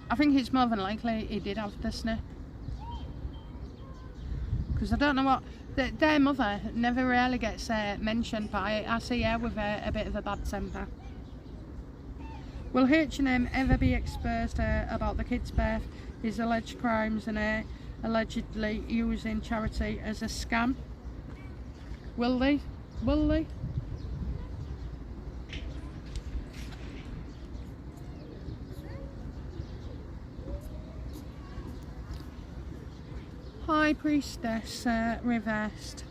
I think it's more than likely he did have Disney. Because I don't know what... Their mother never really gets mentioned, but I see her with a bit of a bad temper. Will H&M ever be exposed about the kid's birth, his alleged crimes and allegedly using charity as a scam? Will they? Will they? High Priestess reversed.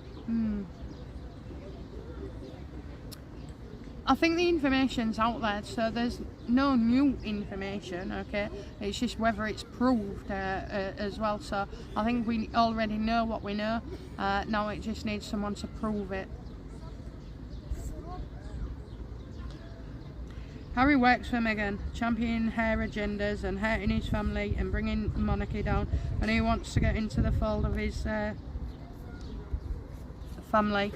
I think the information's out there, so there's no new information, okay? It's just whether it's proved as well. So I think we already know what we know. Now it just needs someone to prove it. Harry works for Meghan, championing her agendas and hurting his family and bringing monarchy down, and he wants to get into the fold of his family.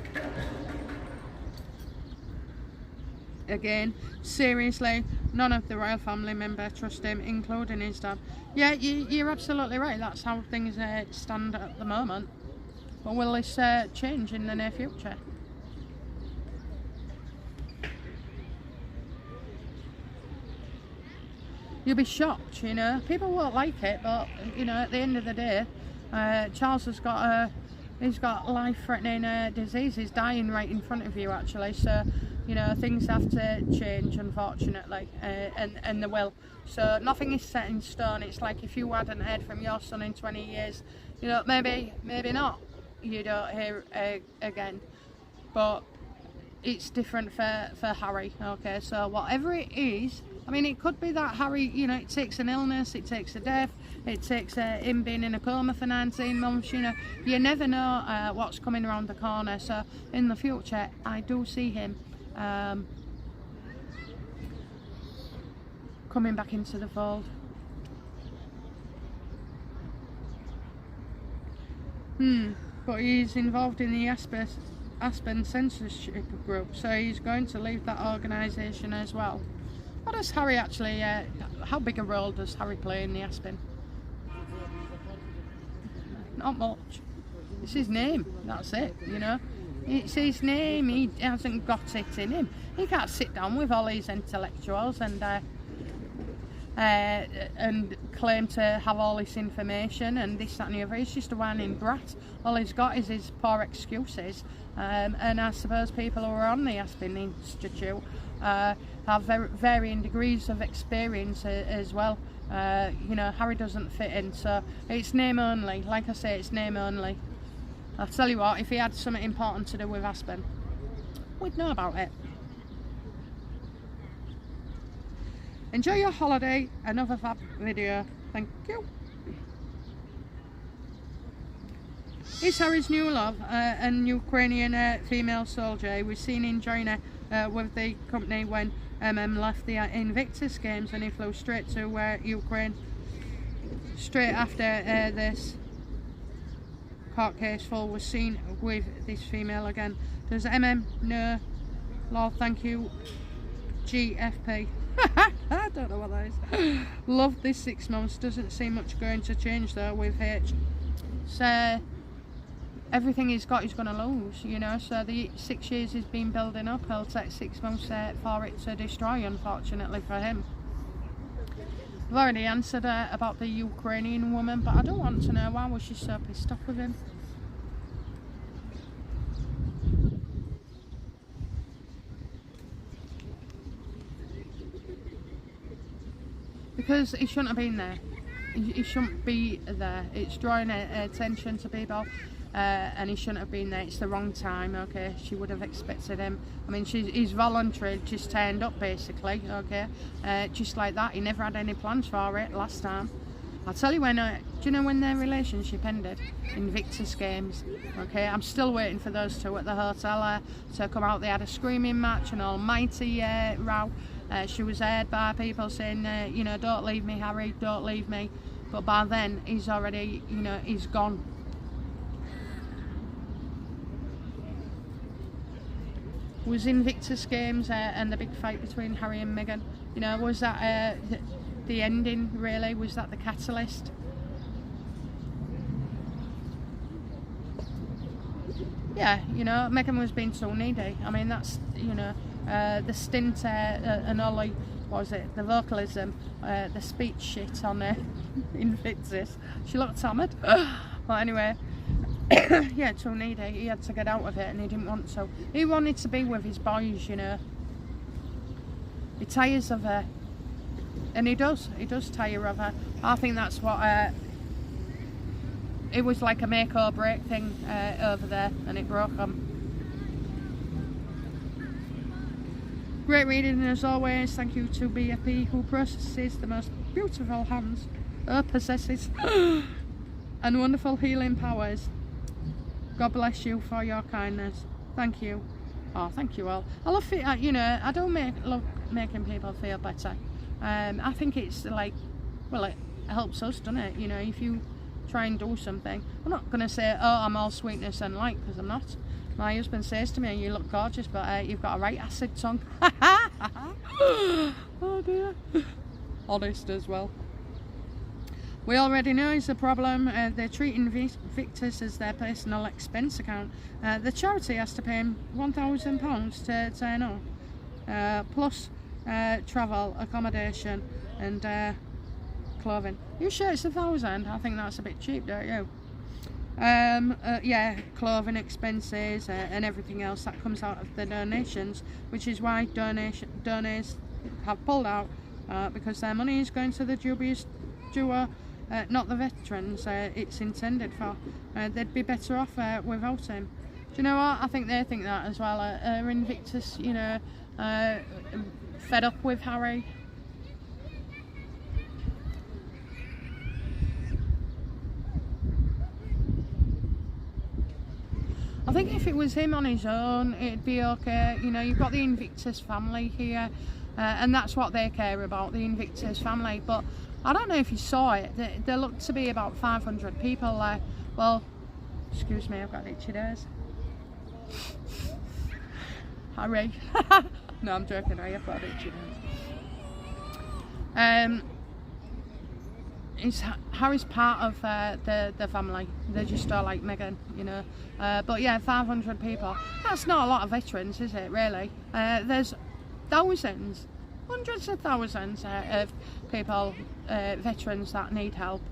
Again, seriously, none of the royal family member trust him, including his dad. Yeah, you're absolutely right, that's how things stand at the moment. But will this change in the near future? You'll be shocked, you know. People won't like it, but you know, at the end of the day, Charles has got he's got life-threatening disease. He's dying right in front of you, actually. So, you know, things have to change, unfortunately, and they will. So nothing is set in stone. It's like if you hadn't heard from your son in 20 years, you know, maybe not. You don't hear again, but it's different for Harry. Okay, so whatever it is. I mean, it could be that Harry, you know, it takes an illness, it takes a death, it takes him being in a coma for 19 months, you know. You never know what's coming around the corner. So in the future, I do see him coming back into the fold. But he's involved in the Aspen censorship group, so he's going to leave that organisation as well. What does Harry actually, how big a role does Harry play in the Aspen? Not much. It's his name, that's it, you know. It's his name, he hasn't got it in him. He can't sit down with all these intellectuals and claim to have all this information and this, that and the other. He's just a whining brat. All he's got is his poor excuses. And I suppose people who are on the Aspen Institute have varying degrees of experience as well. You know, Harry doesn't fit in, so it's name only. Like I say, it's name only. I'll tell you what, if he had something important to do with Aspen, we'd know about it. Enjoy your holiday. Another fab video. Thank you. Is Harry's new love an Ukrainian female soldier? He was seen enjoying with the company when left the Invictus Games, and he flew straight to Ukraine straight after this court case full was seen with this female again. Does know? Lord, thank you, GFP. I don't know what that is. Love this 6 months. Doesn't seem much going to change though with H. So everything he's got he's going to lose, you know. So the 6 years he's been building up, it'll take 6 months for it to destroy, unfortunately for him. I've already answered about the Ukrainian woman, but I don't want to know why was she so pissed off with him. Because he shouldn't have been there. He shouldn't be there. It's drawing attention to people, and he shouldn't have been there. It's the wrong time, okay? She would have expected him. I mean, he's voluntary, just turned up basically, okay? Just like that. He never had any plans for it last time. I'll tell you when, do you know when their relationship ended? Invictus Games, okay? I'm still waiting for those two at the hotel to come out. They had a screaming match, an almighty row. She was heard by people saying, you know, don't leave me, Harry, don't leave me. But by then, he's already, you know, he's gone. Was Invictus Games and the big fight between Harry and Meghan, you know, was that the ending really? Was that the catalyst? Yeah, you know, Meghan was being so needy. I mean, that's, you know, the stint and all like, what was it, the vocalism, the speech shit on Invictus. She looked hammered. But anyway, yeah, too needy. He had to get out of it and he didn't want to. He wanted to be with his boys, you know. He tires of her. And he does tire of her. I think that's what, it was like a make or break thing over there, and it broke them. Great reading as always. Thank you to BFP, who possesses the most beautiful hands, possesses, and wonderful healing powers. God bless you for your kindness. Thank you. Oh, thank you all. I love it. You know, I don't love making people feel better. I think it's like, well, it helps us, doesn't it? You know, if you try and do something. I'm not going to say, oh, I'm all sweetness and light, because I'm not. My husband says to me, you look gorgeous, but you've got a right acid tongue. Oh dear. Honest as well. We already know it's a problem. They're treating Invictus as their personal expense account. The charity has to pay him £1,000 to turn up, plus travel, accommodation, and clothing. You sure it's £1,000? I think that's a bit cheap, don't you? Yeah, clothing expenses and everything else that comes out of the donations, which is why donors have pulled out, because their money is going to the dubious duo, not the veterans it's intended for. They'd be better off without him. Do you know what? I think they think that as well. Invictus, you know, fed up with Harry. I think if it was him on his own, it'd be okay. You know, you've got the Invictus family here, and that's what they care about, the Invictus family. But I don't know if you saw it, there looked to be about 500 people there. Well, excuse me, I've got itchy nose. Harry. No, I'm joking, I've got itchy nose. Harry's part of the family. They just are like Meghan, you know. But yeah, 500 people. That's not a lot of veterans, is it, really? There's thousands, hundreds of thousands of people, veterans that need help.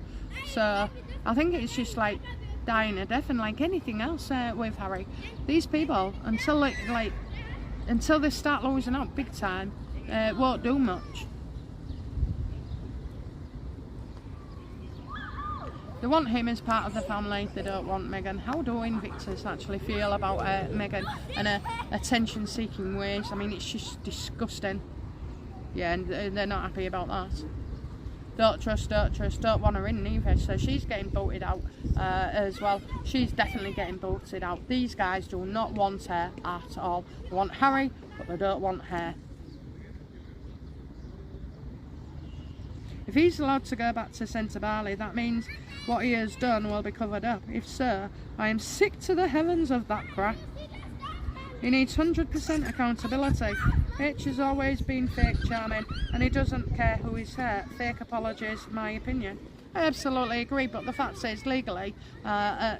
So I think it's just like dying a death, and like anything else with Harry. These people, until they start losing out big time, won't do much. They want him as part of the family, they don't want Meghan. How do Invictus actually feel about Meghan and her attention-seeking ways? I mean, it's just disgusting. Yeah, and they're not happy about that. Don't trust, don't want her in either. So she's getting booted out as well. She's definitely getting booted out. These guys do not want her at all. They want Harry, but they don't want her. If he's allowed to go back to Centre Barley, that means what he has done will be covered up. If so, I am sick to the heavens of that crap. He needs 100% accountability. H has always been fake charming, and he doesn't care who is hurt. Fake apologies, my opinion. I absolutely agree, but the fact is, legally,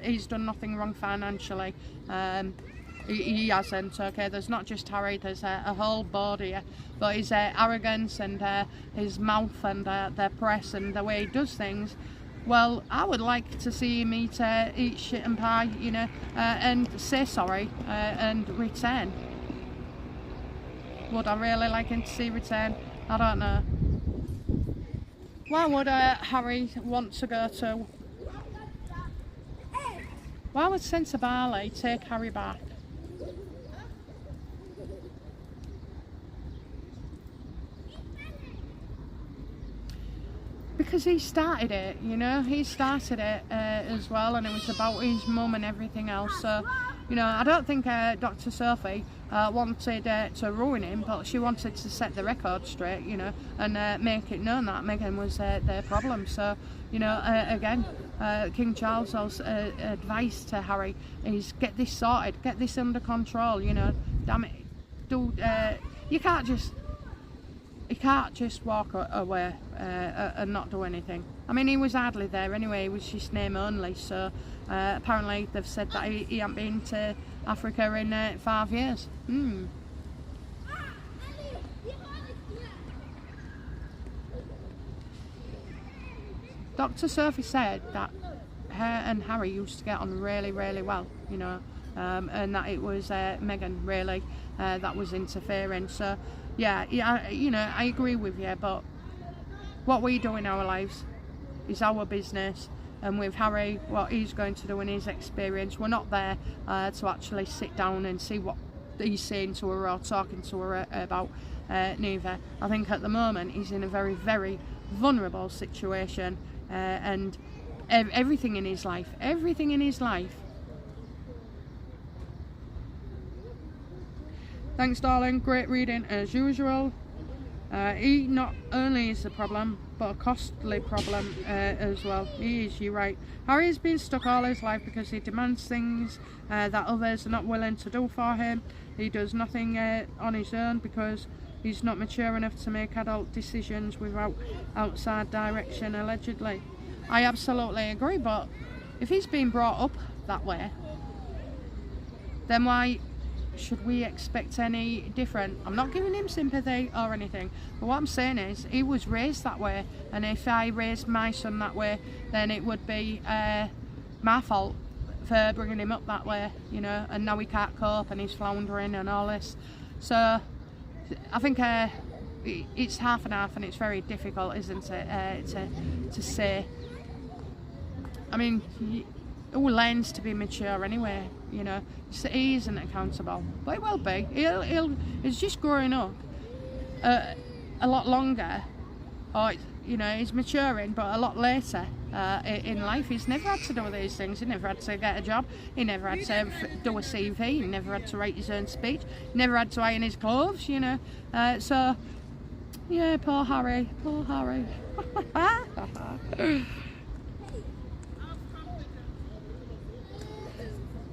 he's done nothing wrong financially. He hasn't, okay? There's not just Harry, there's a whole board here. But his arrogance and his mouth and the press and the way he does things, well, I would like to see him eat shit and pie, you know, and say sorry and return. Would I really like him to see return? I don't know. Why would Harry want to go to... Why would Centre Barley take Harry back? Because he started it, you know, he started it as well, and it was about his mum and everything else. So, you know, I don't think Dr. Sophie wanted to ruin him, but she wanted to set the record straight, you know, and make it known that Meghan was their problem. So, you know, again, King Charles' advice to Harry is get this sorted, get this under control, you know, damn it, you can't just he can't just walk away and not do anything. I mean, he was hardly there anyway, he was just name only, so apparently they've said that he hasn't been to Africa in 5 years. Dr. Sophie said that her and Harry used to get on really, really well, you know, and that it was Meghan really that was interfering. So yeah, you know, I agree with you, but what we do in our lives is our business, and with Harry, what he's going to do in his experience, we're not there to actually sit down and see what he's saying to her or talking to her about neither. I think at the moment he's in a very, very vulnerable situation, and everything in his life. Thanks, darling. Great reading as usual. He not only is a problem, but a costly problem as well. He is, you're right. Harry's been stuck all his life because he demands things that others are not willing to do for him. He does nothing on his own because he's not mature enough to make adult decisions without outside direction, allegedly. I absolutely agree, but if he's been brought up that way, then why should we expect any different? I'm not giving him sympathy or anything, but what I'm saying is he was raised that way, and if I raised my son that way, then it would be my fault for bringing him up that way, you know, and now he can't cope and he's floundering and all this. So I think it's half and half, and it's very difficult, isn't it, to say. I mean, who learns to be mature anyway, you know? So he isn't accountable, but he will be. He's just growing up a lot longer, or, you know, he's maturing, but a lot later in life. He's never had to do these things. He never had to get a job. He never had to do a CV. He never had to write his own speech. He never had to iron his clothes, you know. So, yeah, poor Harry. Poor Harry.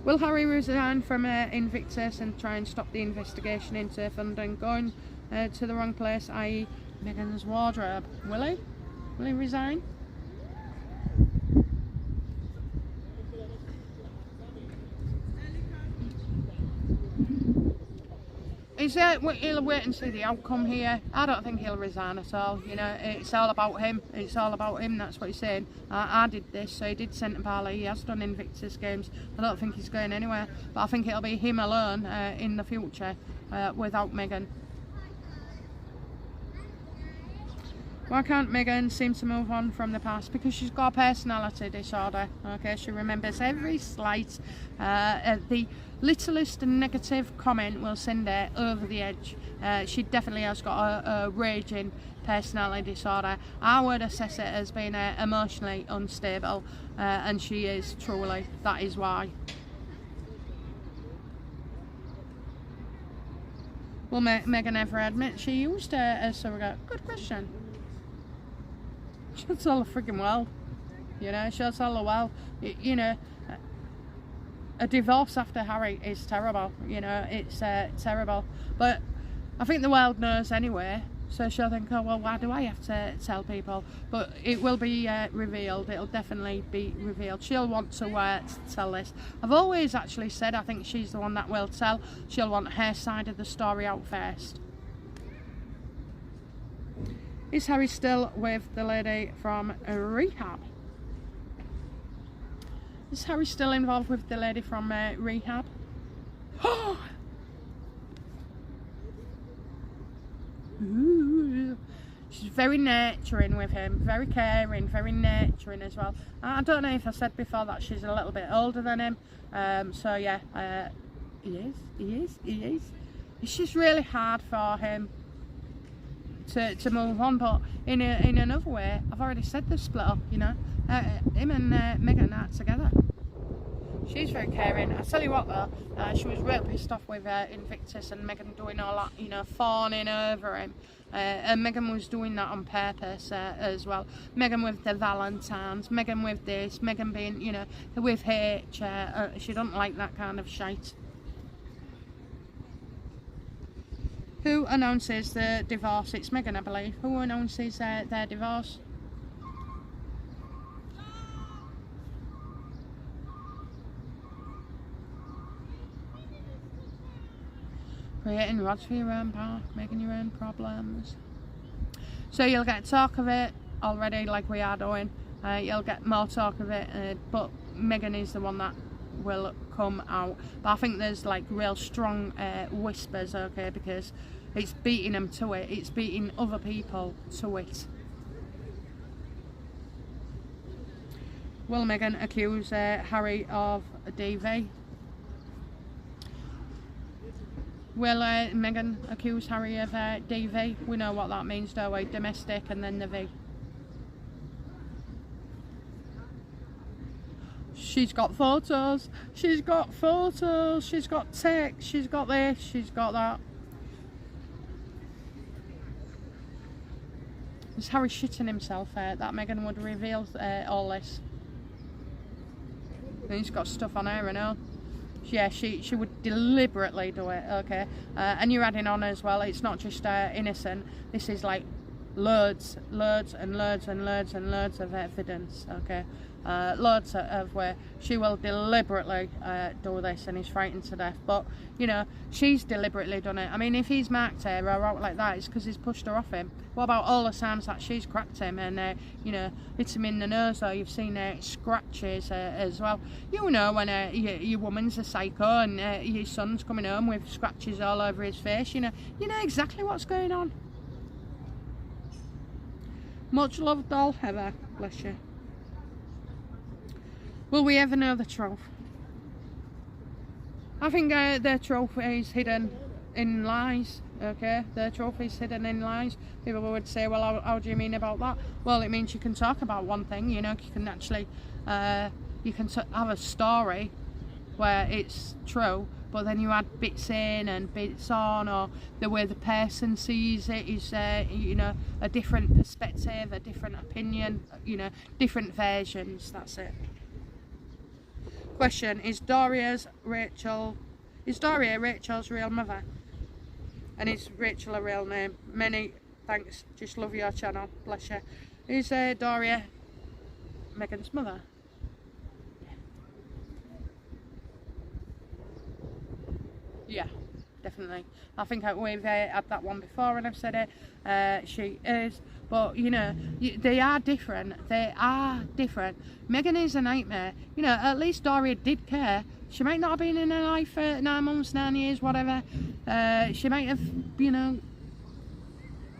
Will Harry resign from Invictus and try and stop the investigation into funding going to the wrong place, i.e. Meghan's wardrobe? Will he? Will he resign? He'll wait and see the outcome here. I don't think he'll resign at all, you know. It's all about him. It's all about him, that's what he's saying. I did this, so he did Centre Parley. He has done Invictus Games. I don't think he's going anywhere, but I think it'll be him alone in the future without Meghan. Why can't Meghan seem to move on from the past? Because she's got a personality disorder. Okay, she remembers every slight. The littlest negative comment will send her over the edge. She definitely has got a raging personality disorder. I would assess it as being emotionally unstable, and she is truly. That is why. Will Meghan ever admit she used a surrogate? Good question. She'll tell the freaking world, you know, she'll tell the world, you know, a divorce after Harry is terrible, you know, it's terrible, but I think the world knows anyway, so she'll think, oh well, why do I have to tell people? But it will be revealed, it'll definitely be revealed. She'll want to tell this. I've always actually said I think she's the one that will tell. She'll want her side of the story out first. Is Harry still with the lady from rehab? Is Harry still involved with the lady from rehab? Ooh. She's very nurturing with him, very caring, very nurturing as well. I don't know if I said before that she's a little bit older than him. So yeah, he is. It's just really hard for him to move on, but in another way, I've already said they've split up, you know. Him and Meghan are together. She's very caring. I tell you what though, she was real pissed off with Invictus and Meghan doing all that, you know, fawning over him. And Meghan was doing that on purpose as well. Meghan with the Valentines, Meghan with this, Meghan being, you know, with H. She don't like that kind of shite. Who announces the divorce? It's Meghan, I believe. Who announces their divorce? Creating rods for your own path, making your own problems. So you'll get talk of it already, like we are doing. You'll get more talk of it, but Meghan is the one that will come out. But I think there's like real strong whispers, okay, because it's beating them to it. It's beating other people to it. Will Meghan accuse Harry of DV? Will Meghan accuse Harry of DV? We know what that means, don't we? Domestic and then the V. She's got photos. She's got photos. She's got text. She's got this. She's got that. Is Harry shitting himself that Meghan would reveal all this? And he's got stuff on her, I know. Yeah, she would deliberately do it, okay? And you're adding on as well, it's not just innocent. This is like loads and loads and loads and loads of evidence, okay? Loads of where she will deliberately do this, and he's frightened to death. But you know, she's deliberately done it. I mean, if he's marked her or out like that, it's because he's pushed her off him. What about all the times that she's cracked him and you know, hit him in the nose, or you've seen scratches as well? You know, when your woman's a psycho and your son's coming home with scratches all over his face, you know exactly what's going on. Much love, doll, Heather. Bless you. Will we ever know the truth? I think their truth is hidden in lies, okay? Their truth is hidden in lies. People would say, well, how do you mean about that? Well, it means you can talk about one thing, you know, you can actually, you can have a story where it's true, but then you add bits in and bits on, or the way the person sees it is, you know, a different perspective, a different opinion, you know, different versions, that's it. Question, is Doria Rachel's real mother? And is Rachel a real name? Many thanks, just love your channel, bless you. Is Doria Meghan's mother? Yeah, definitely. I think we've had that one before and I've said it. She is, but you know, they are different. They are different. Meghan is a nightmare. You know, at least Doria did care. She might not have been in her life for 9 months, 9 years, whatever. She might have, you know,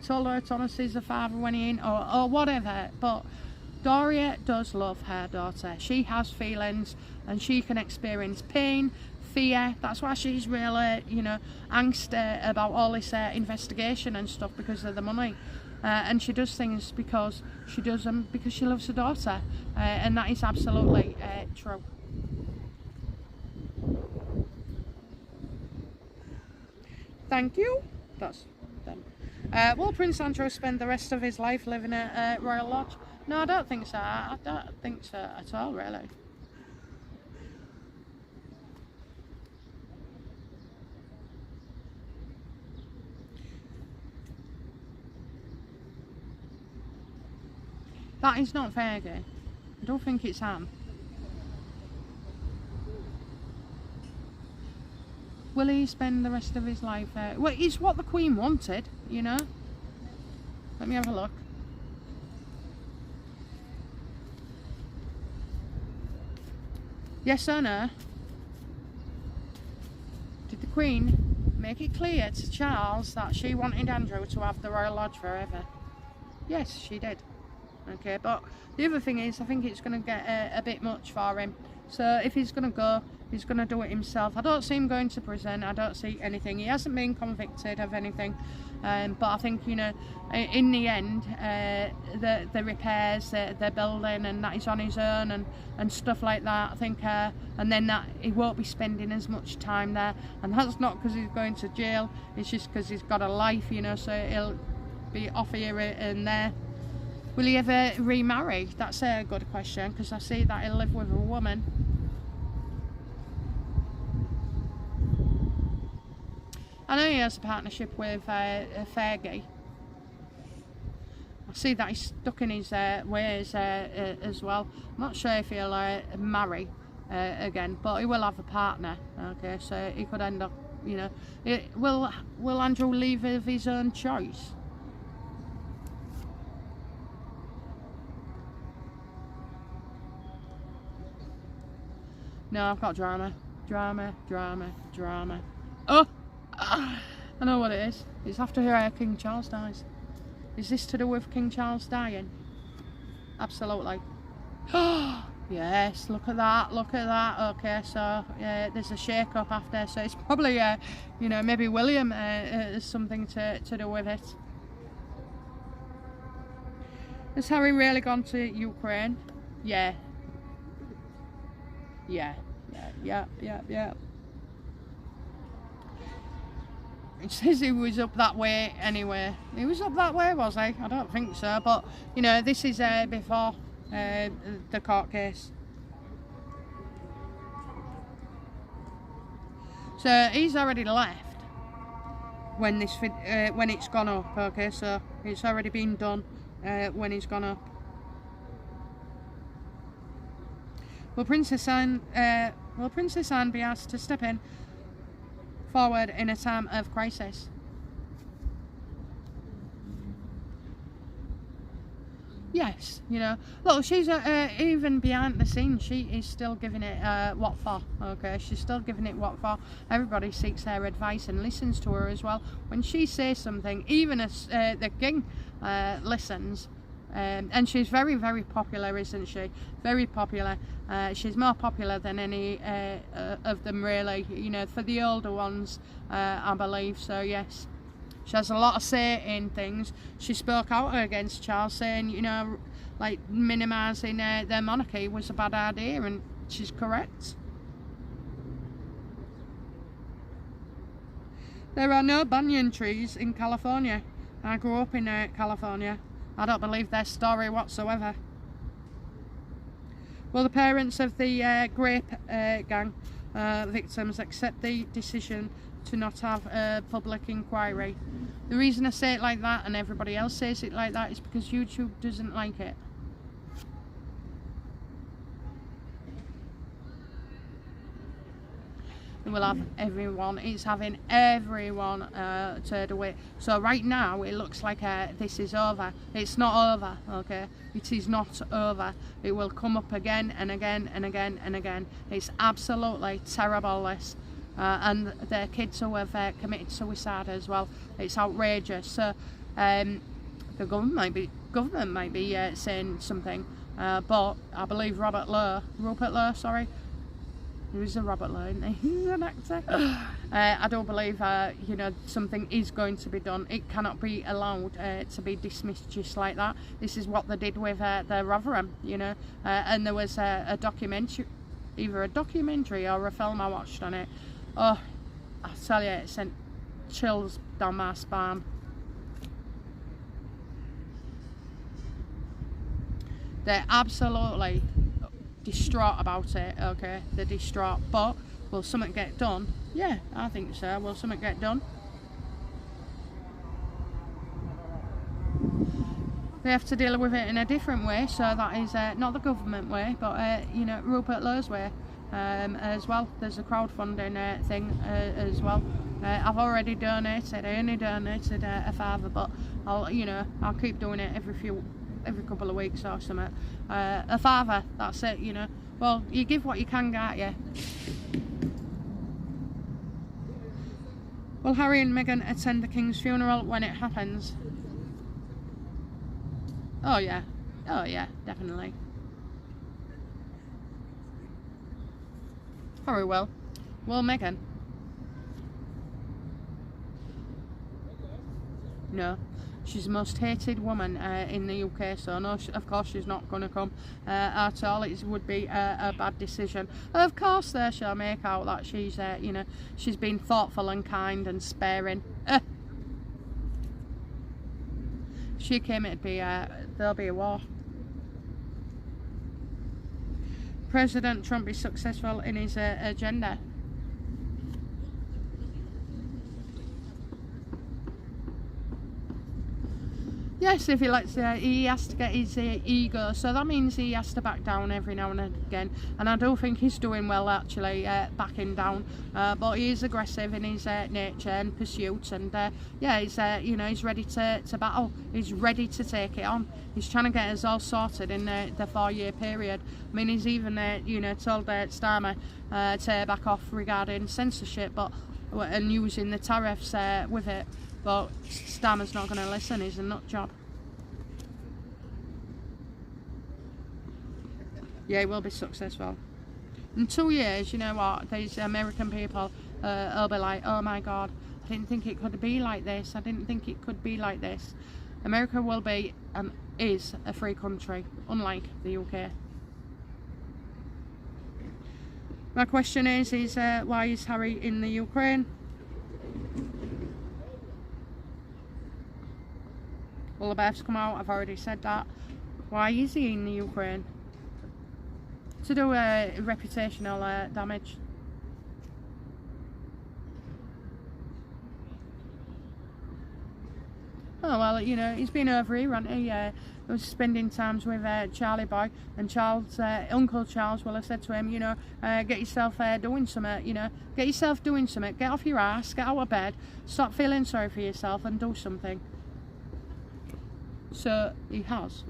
told her Thomas is the father when he ain't, or whatever. But Doria does love her daughter. She has feelings and she can experience pain, fear. That's why she's really, you know, angst about all this investigation and stuff, because of the money. And she does things because she does them because she loves her daughter, and that is absolutely true. Thank you. That's them. Will Prince Andrew spend the rest of his life living at Royal Lodge? No, I don't think so. I don't think so at all, really. That is not Fergie. I don't think it's Anne. Will he spend the rest of his life? Well, it's what the Queen wanted, you know. Let me have a look. Yes or no? Did the Queen make it clear to Charles that she wanted Andrew to have the Royal Lodge forever? Yes, she did. Okay, but the other thing is, I think it's going to get a bit much for him. So if he's going to go, he's going to do it himself. I don't see him going to prison. I don't see anything. He hasn't been convicted of anything. But I think, you know, in the end, the repairs, the building, and that he's on his own and stuff like that. I think, and then that he won't be spending as much time there. And that's not because he's going to jail. It's just because he's got a life, you know. So he'll be off here and there. Will he ever remarry? That's a good question, because I see that he'll live with a woman. I know he has a partnership with Fergie. I see that he's stuck in his ways as well. I'm not sure if he'll marry again, but he will have a partner. Okay, so he could end up, you know. Will Andrew leave of his own choice? No, I've got drama. Drama. Oh! I know what it is. It's after King Charles dies. Is this to do with King Charles dying? Absolutely. Yes, look at that. Okay, so there's a shake-up after, so it's probably, you know, maybe William has something to do with it. Has Harry really gone to Ukraine? Yeah. It says he was up that way anyway. He was up that way, was he? I don't think so, but you know, this is before the court case. So he's already left when this when it's gone up. Okay, so it's already been done when it's gone up. Will Princess Anne be asked to step in forward in a time of crisis? Yes, you know, look, she's even behind the scenes, she is still giving it what for. Okay, she's still giving it what for. Everybody seeks her advice and listens to her as well. When she says something, even as the king listens. And she's very, very popular, isn't she? Very popular. She's more popular than any of them, really, you know, for the older ones, I believe. So yes, she has a lot of say in things. She spoke out against Charles, saying, you know, like minimising their monarchy was a bad idea, and she's correct. There are no banyan trees in California. I grew up in California. I don't believe their story whatsoever. Will the parents of the grape gang victims accept the decision to not have a public inquiry? The reason I say it like that and everybody else says it like that is because YouTube doesn't like it. It will have everyone, it's having everyone turned away. So right now it looks like this is over. It's not over, okay? It is not over. It will come up again and again and again and again. It's absolutely terrible, this. And the kids who have committed suicide as well. It's outrageous. So the government might be saying something, but I believe Rupert Lowe, sorry. Who's a Robert Lowe, isn't he? He's an actor. I don't believe, you know, something is going to be done. It cannot be allowed to be dismissed just like that. This is what they did with the Rotherham, you know. And there was a documentary, either a documentary or a film I watched on it. Oh, I tell you, it sent chills down my spine. They're absolutely distraught about it, okay? They're distraught, but will something get done? Yeah, I think so. Will something get done? They have to deal with it in a different way, so that is not the government way, but you know, Rupert Lowe's way as well. There's a crowdfunding thing as well. I've already donated. I only donated a £5, but I'll keep doing it every couple of weeks or something. A £5, that's it, you know. Well, you give what you can, can't you? Will Harry and Meghan attend the King's funeral when it happens? Oh yeah, definitely. Harry will. Will Meghan? No. She's the most hated woman in the UK, so no, of course she's not going to come at all. It would be a bad decision. Of course, there she'll make out that she's, you know, she's been thoughtful and kind and sparing. She came, it'd be there'll be a war. President Trump is successful in his agenda. Yes, if he lets, he has to get his ego, so that means he has to back down every now and again. And I do think he's doing well actually, backing down. But he is aggressive in his nature and pursuit, and yeah, he's you know, he's ready to battle. He's ready to take it on. He's trying to get us all sorted in the 4-year period. I mean, he's even you know, told Starmer to back off regarding censorship, but and using the tariffs with it. But Starmer's not going to listen, he's a nut job. Yeah, he will be successful. In 2 years, you know what, these American people will be like, oh my god, I didn't think it could be like this, I didn't think it could be like this. America will be, and is, a free country, unlike the UK. My question is why is Harry in the Ukraine? Well, the births come out, I've already said that. Why is he in the Ukraine? To do reputational damage. Oh well, you know, he's been over here, hasn't he? He was spending times with Charlie Boy, and Charles, Uncle Charles will have said to him, you know, get yourself doing something, you know, get yourself doing something, get off your ass, get out of bed, stop feeling sorry for yourself and do something. So he has.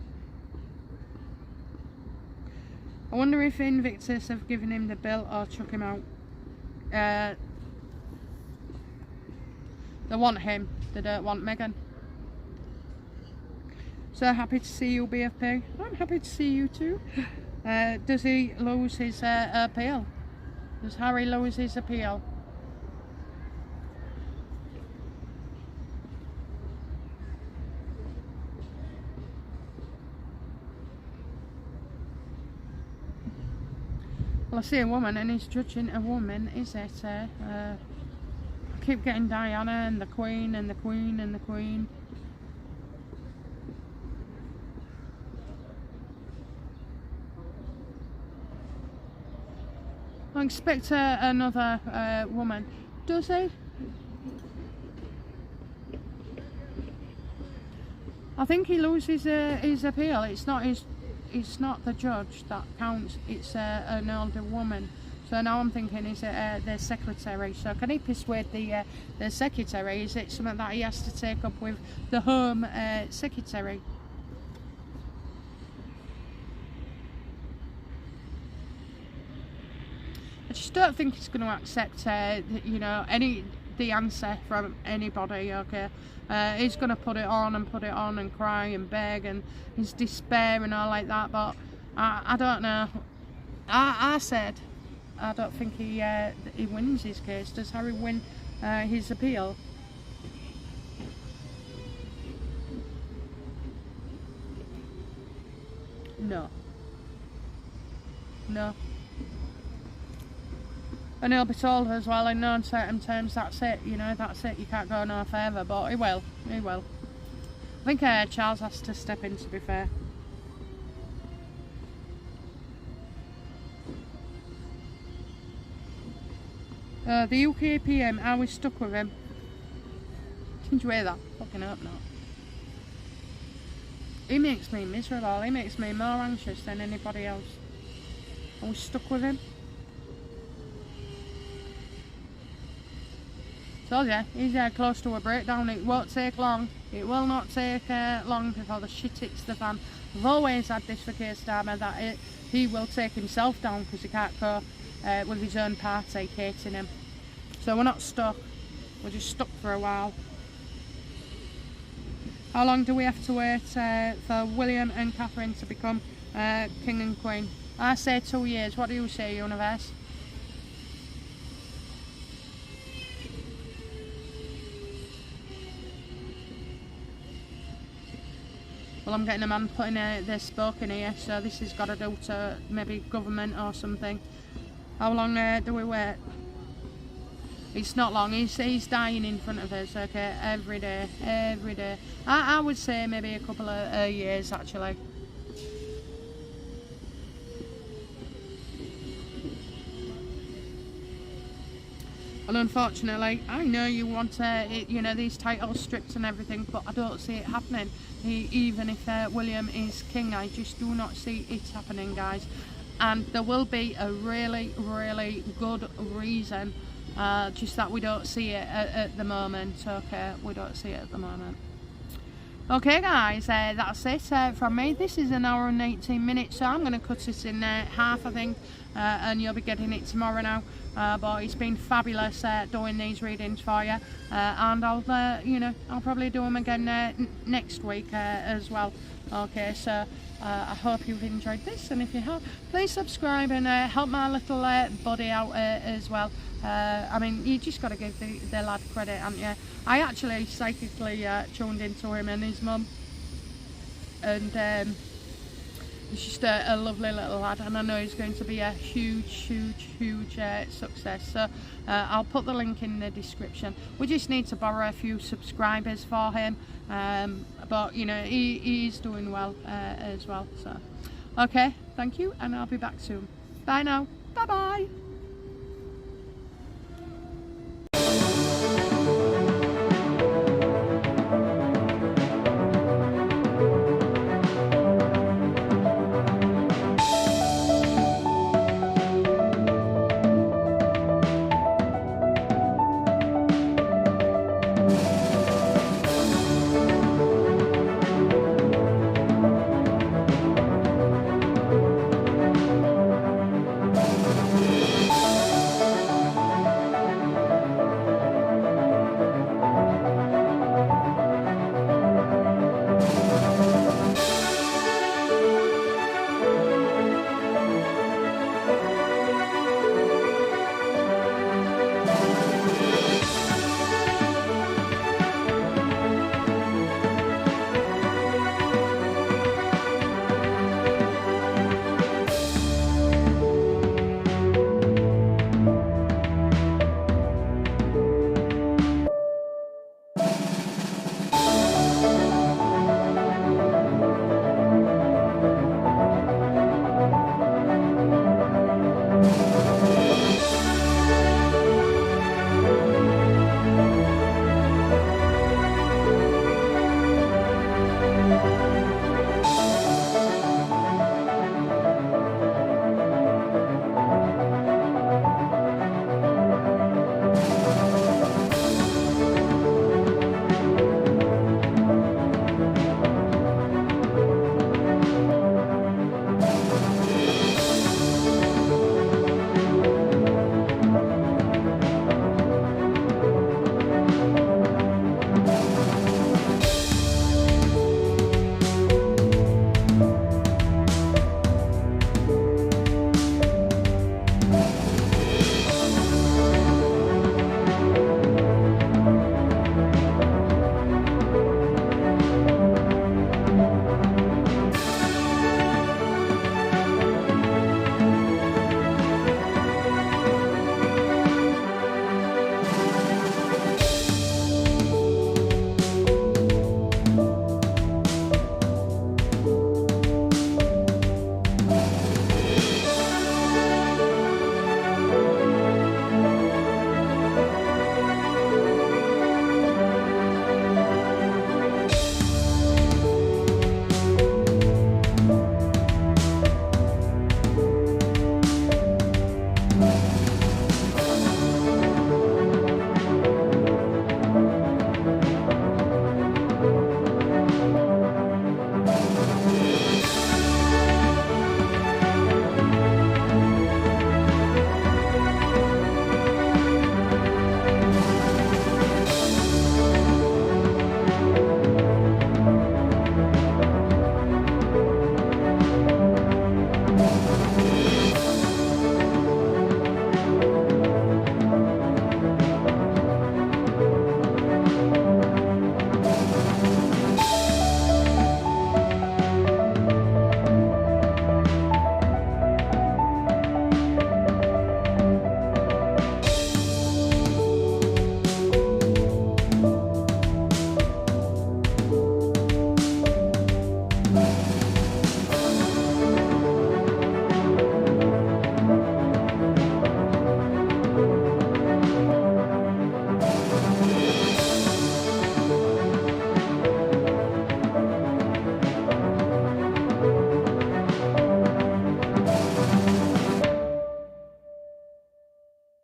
I wonder if Invictus have given him the bill or chuck him out. They want him, they don't want Meghan. So happy to see you, BFP. I'm happy to see you too. Does he lose his appeal? Does Harry lose his appeal? Well, I see a woman and he's judging a woman, is it? I keep getting Diana and the Queen and the Queen and the Queen. I expect another woman. Does he? I think he loses his appeal. It's not his. It's not the judge that counts. It's an older woman. So now I'm thinking, is it the secretary? So can he persuade the secretary? Is it something that he has to take up with the Home Secretary? I just don't think he's going to accept, you know, the answer from anybody. Okay, he's going to put it on and cry and beg and his despair and all like that. But I don't know. I said I don't think he wins his case. Does Harry win his appeal? No. No. And he'll be told as well in no uncertain terms, that's it, you know, that's it, you can't go no further, but he will. I think Charles has to step in, to be fair. The UK PM, are we stuck with him? Did you hear that? Fucking hope not. He makes me miserable, he makes me more anxious than anybody else. Are we stuck with him? Told you, he's close to a breakdown. It won't take long. It will not take long before the shit hits the fan. I've always had this for Keir Starmer, that he will take himself down because he can't go with his own party hating him. So we're not stuck. We're just stuck for a while. How long do we have to wait for William and Catherine to become King and Queen? I say 2 years. What do you say, Universe? Well, I'm getting a man putting their spoke in here, so this has got to do to maybe government or something. How long do we wait? It's not long, he's dying in front of us, okay, every day. I would say maybe a couple of years, actually. And unfortunately, I know you want you know, these titles stripped and everything, but I don't see it happening. Even if William is king, I just do not see it happening, guys. And there will be a really, really good reason, just that we don't see it at the moment. Okay, we don't see it at the moment. Okay guys, that's it from me. This is an hour and 18 minutes, so I'm going to cut it in half, I think, and you'll be getting it tomorrow now. But it's been fabulous doing these readings for you, and I'll you know, I'll probably do them again next week as well. Okay, so I hope you've enjoyed this, and if you have, please subscribe and help my little buddy out as well. I mean, you just got to give the lad credit, haven't you? I actually psychically tuned into him and his mum, and he's just a lovely little lad, and I know he's going to be a huge success. So I'll put the link in the description. We just need to borrow a few subscribers for him, but you know, he's doing well as well. So okay, thank you, and I'll be back soon. Bye now. Bye bye.